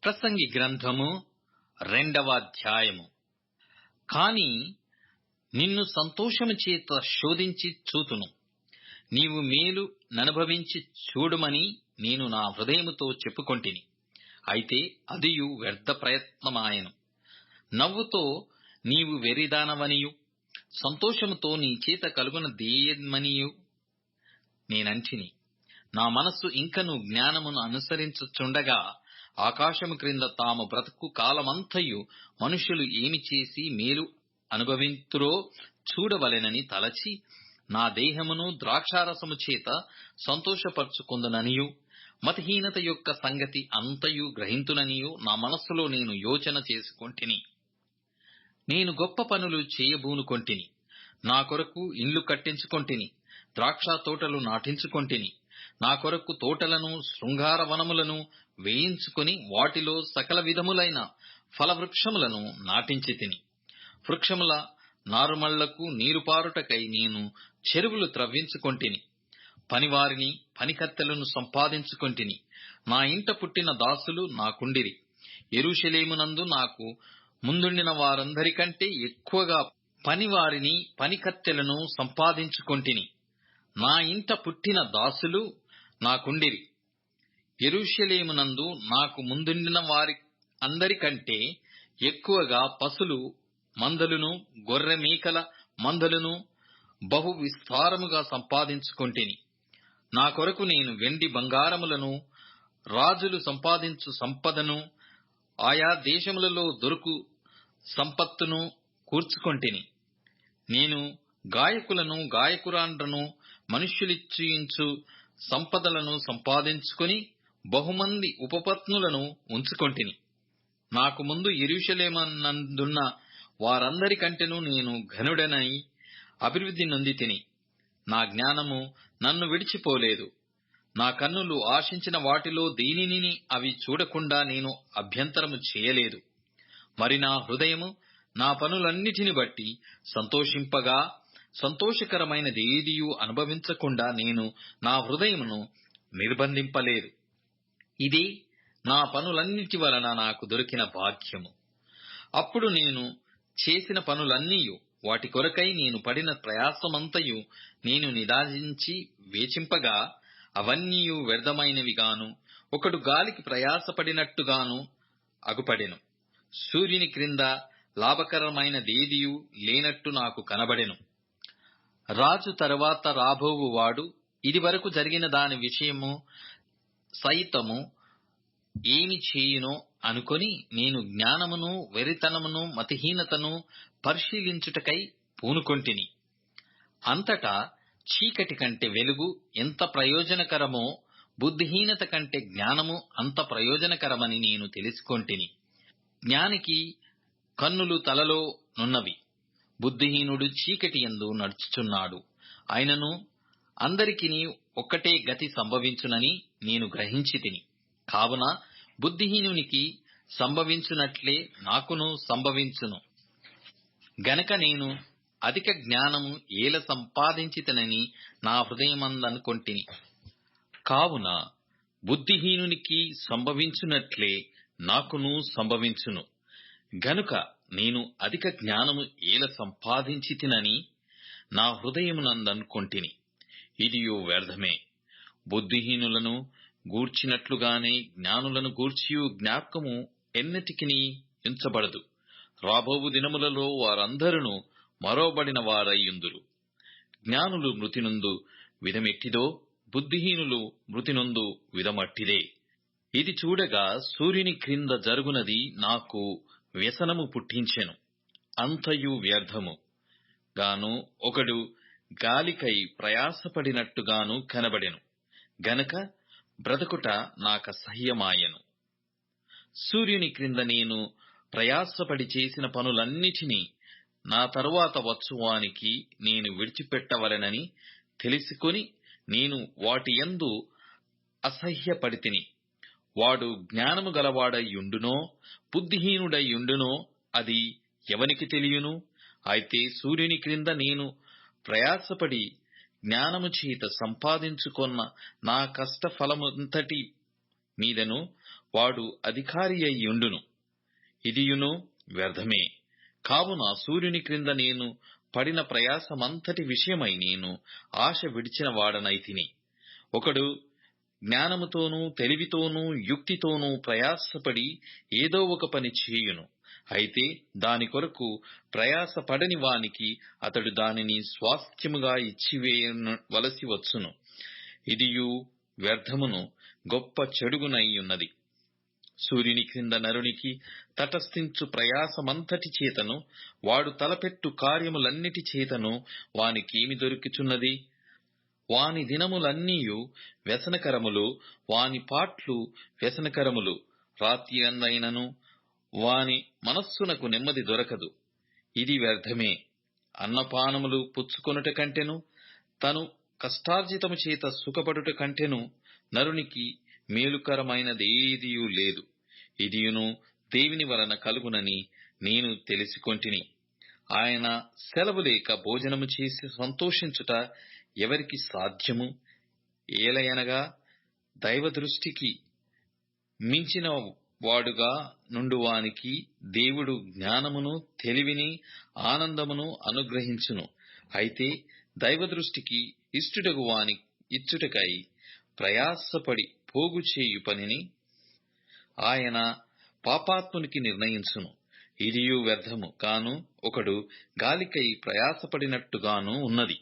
ప్రసంగి గ్రంథము 2వ అధ్యాయము. కాని నిన్ను సంతోషము చేత శోధించి చూతును, నీవు మేలు ననుభవించి చూడుమని నేను నా హృదయముతో చెప్పుకొంటిని. అయితే అదియు వ్యర్థ ప్రయత్నమాయెను. నవ్వుతో నీవు వెర్రిదానవనియు, సంతోషముతో నీ చేత కలుగునదేమనియు నేనంటిని. నా మనస్సు ఇంకను జ్ఞానమును అనుసరించుచుండగా, ఆకాశము క్రింద తాము బ్రతుకు కాలమంతయు మనుష్యులు ఏమి చేసి మేలు అనుభవింతురో చూడవలెనని తలచి, నా దేహమును ద్రాక్షారసము చేత సంతోషపరచుకొందుననియు, మతిహీనత యొక్క సంగతి అంతయు గ్రహింతుననియు నా మనస్సులో నేను యోచన చేసుకొంటిని. నేను గొప్ప పనులు చేయబూనుకొంటిని. నా కొరకు ఇండ్లు కట్టించుకొంటిని, ద్రాక్ష తోటలు నాటించుకొంటిని. నా కొరకు తోటలను, శృంగారవనములను వేయించుకొని వాటిలో సకల విధములైన ఫలవృక్షములను నాటించితిని. వృక్షముల నారుమళ్లకు నీరుపారుటకై నేను చెరువులు త్రవ్వించుకొంటిని. పనివారిని, పనికత్తెలను సంపాదించుకొంటిని. నా ఇంట పుట్టిన దాసులు నాకుండిరి. యెరూషలేమునందు నాకు ముందుండిన వారందరికంటే ఎక్కువగా పనివారిని, పనికత్తెలను సంపాదించుకొంటిని. నా ఇంట పుట్టిన దాసులు నాకుండిరి. యెరూషలేమునందు నాకు ముందుండిన వారి అందరికంటే ఎక్కువగా పశులు మందలను, గొర్రె మేకల మందలను బహు విస్తారముగా సంపాదించుకొంటిని. నా కొరకు నేను వెండి బంగారములను, రాజులు సంపాదించు సంపదను, ఆయా దేశములలో దొరుకు సంపత్తును కూర్చుకొంటిని. నేను గాయకులను, గాయకురాండ్రను, మనుష్యులిచ్చించు సంపదలను సంపాదించుకొని బహుమంది ఉపపత్నులను ఉంచుకొంటిని. నాకు ముందు యెరూషలేమునందున్న వారందరికంటేను నేను ఘనుడనై అభివృద్ధి నొందితిని. నా జ్ఞానము నన్ను విడిచిపోలేదు. నా కన్నులు ఆశించిన వాటిలో దేనిని అవి చూడకుండా నేను అభ్యంతరము చేయలేదు. మరి నా హృదయము నా పనులన్నిటిని బట్టి సంతోషింపగా, సంతోషకరమైనదేదియూ అనుభవించకుండా నేను నా హృదయమును నిర్బంధింపలేదు. ఇది నా పనులన్నిటి వలన నాకు దొరికిన భాగ్యము. అప్పుడు నేను చేసిన పనులన్నీయు, వాటి కొరకై నేను పడిన ప్రయాసమంతయు నేను నిదానించి వేచింపగా, అవన్నీయు వ్యర్థమైనవిగాను, ఒకడు గాలికి ప్రయాసపడినట్టుగాను అగుపడెను. సూర్యుని క్రింద లాభకరమైనదేదియూ లేనట్టు నాకు కనబడెను. రాజు తరువాత రాబోవువాడు ఇదివరకు జరిగిన దాని విషయము సైతము ఏమి చేయునో అనుకొని నేను జ్ఞానమును, వెర్రితనమును, మతిహీనతను పరిశీలించుటకై పూనుకొంటిని. అంతటా చీకటి కంటే వెలుగు ఎంత ప్రయోజనకరమో, బుద్ధిహీనత కంటే జ్ఞానము అంత ప్రయోజనకరమని నేను తెలుసుకొంటిని. జ్ఞానికి కన్నులు తలలో నున్నవి, బుద్ధిహీనుడు చీకటి యందు నడుచుచున్నాడు. అయినను అందరికిని ఒక్కటే గతి సంభవించునని నేను గ్రహించితిని. కావున బుద్ధిహీనునికి సంభవించునట్లే నాకును సంభవించును. గనక నేను అధిక జ్ఞానము ఏల సంపాదించితినని నా హృదయమందనుకొంటిని. కావున బుద్ధిహీనునికి సంభవించునట్లే నాకును సంభవించును. గనుక నేను అధిక జ్ఞానము ఏల సంపాదించితినని నా హృదయమునందనుకొంటిని. ఇదియు వ్యర్థమే. బుద్ధిహీనులను గూర్చినట్లుగానే జ్ఞానులను గూర్చియు జ్ఞాపకము ఎన్నటికిని ఉంచబడదు. రాబోవు దినములలో వారందరూ మరోబడిన వారయ్యుందురు. జ్ఞానులు మృతినొందు విధమెట్టిదో, బుద్ధిహీనులు మృతినొందు విధమట్టిదే. ఇది చూడగా సూర్యుని క్రింద జరుగునది నాకు వ్యసనము పుట్టించెను. అంతయు వ్యర్థము గాను, ఒకడు గాలికై ప్రయాసపడినట్టుగాను కనబడెను. గనక బ్రతుకుట నాకసహ్యమాయెను. సూర్యుని క్రింద నేను ప్రయాసపడి చేసిన పనులన్నిటినీ నా తరువాత వచ్చువానికి నేను విడిచిపెట్టవలెనని తెలుసుకొని నేను వాటి యందు అసహ్యపడితిని. వాడు జ్ఞానము గలవాడయ్యుండునో, బుద్ధిహీనుడయ్యుండునో అది ఎవనికి తెలియను? అయితే సూర్యుని క్రింద నేను ప్రయాసపడి జ్ఞానము చేత సంపాదించుకొన్న నా కష్ట ఫలమంతటి మీదను వాడు అధికారి అయ్యుండును. ఇదియును వ్యర్థమే. కావున సూర్యుని క్రింద నేను పడిన ప్రయాసమంతటి విషయమై నేను ఆశ విడిచిన వాడనైతిని. ఒకడు జ్ఞానముతోనూ తెలివితోనూ యుక్తితోనూ ప్రయాసపడి ఏదో ఒక పని చేయును. అయితే దాని కొరకు ప్రయాసపడని వానికి అతడు దానిని స్వాస్థ్యముగా ఇచ్చివేయవలసి వచ్చును. ఇదియు వ్యర్థమును గొప్ప చెడుగునయ్యున్నది. సూర్యుని క్రింద నరునికి తటస్థించు ప్రయాసమంతటి చేతను వాడు తలపెట్టు కార్యములన్నిటి చేతను వానికేమి దొరుకుచున్నది? వాని దినములన్నీయు వ్యసనకరములు, వాని పాట్లు వ్యసనకరములు. రాత్రి అందైనను వాని మనస్సునకు నెమ్మది దొరకదు. ఇది వ్యర్థమే. అన్నపానములు పుచ్చుకొనుట కంటెను తను కష్టార్జితము చేత సుఖపడుట కంటెను నరునికి మేలుకరమైనదేదియూ లేదు. ఇదియును దేవుని వలన కలుగునని నేను తెలిసికొంటిని. ఆయన సెలవు లేక భోజనము చేసి సంతోషించుట ఎవరికి సాధ్యము? ఏలయనగా దైవ దృష్టికి మించిన వాడుగా నుండువానికి దేవుడు జ్ఞానమును తెలివిని ఆనందమును అనుగ్రహించును. అయితే దైవ దృష్టికి ఇష్టడగు వాని ఇచ్చుటకై ప్రయాసపడి పోగు చేయు పనిని ఆయన పాపాత్మునికి నిర్ణయించును. ఇదియు వ్యర్థము కాను, ఒకడు గాలికై ప్రయాసపడినట్టుగాను ఉన్నది.